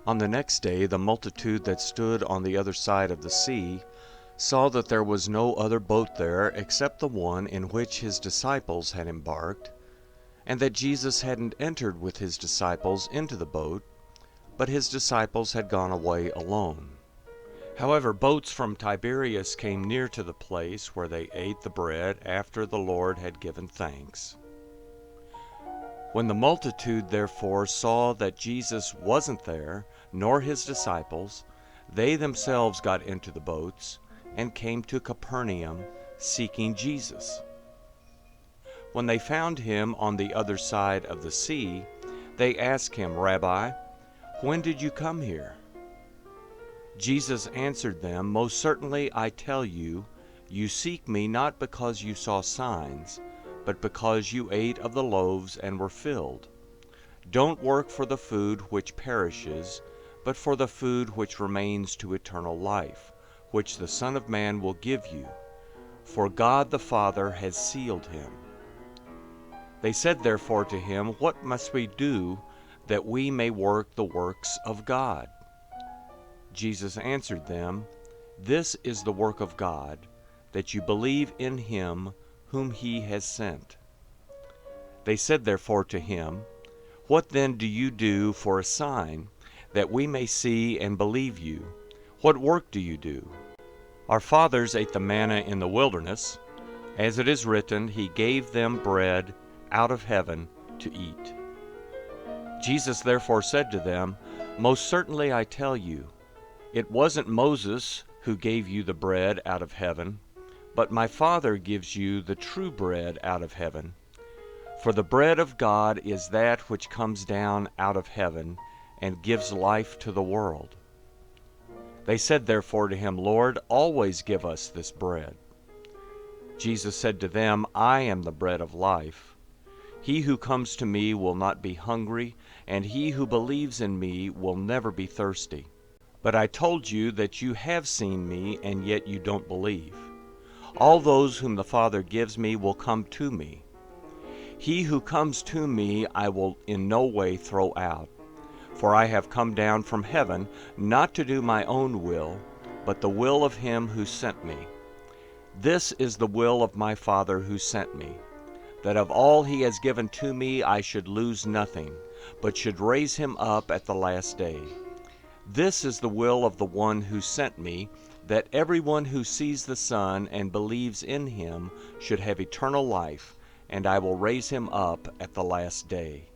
On the next day the multitude that stood on the other side of the sea saw that there was no other boat there except the one in which his disciples had embarked, and that Jesus hadn't entered with his disciples into the boat, but his disciples had gone away alone. However, boats from Tiberias came near to the place where they ate the bread after the Lord had given thanks. When the multitude therefore saw that Jesus wasn't there, nor his disciples, they themselves got into the boats and came to Capernaum, seeking Jesus. When they found him on the other side of the sea, they asked him, "Rabbi, when did you come here?" Jesus answered them, "Most certainly I tell you, you seek me not because you saw signs, but because you ate of the loaves and were filled. Don't work for the food which perishes, but for the food which remains to eternal life, which the Son of Man will give you, for God the Father has sealed him." They said therefore to him, "What must we do that we may work the works of God?" Jesus answered them, "This is the work of God, that you believe in him whom he has sent." They said therefore to him, "What then do you do for a sign, that we may see and believe you? What work do you do? Our fathers ate the manna in the wilderness. As it is written, he gave them bread out of heaven to eat." Jesus therefore said to them, "Most certainly I tell you, it wasn't Moses who gave you the bread out of heaven, but my Father gives you the true bread out of heaven. For the bread of God is that which comes down out of heaven and gives life to the world." They said therefore to him, "Lord, always give us this bread." Jesus said to them, "I am the bread of life. He who comes to me will not be hungry, and he who believes in me will never be thirsty. But I told you that you have seen me, and yet you don't believe. All those whom the Father gives me will come to me. He who comes to me I will in no way throw out. For I have come down from heaven, not to do my own will, but the will of him who sent me. This is the will of my Father who sent me, that of all he has given to me I should lose nothing, but should raise him up at the last day. This is the will of the one who sent me, that everyone who sees the Son and believes in him should have eternal life, and I will raise him up at the last day."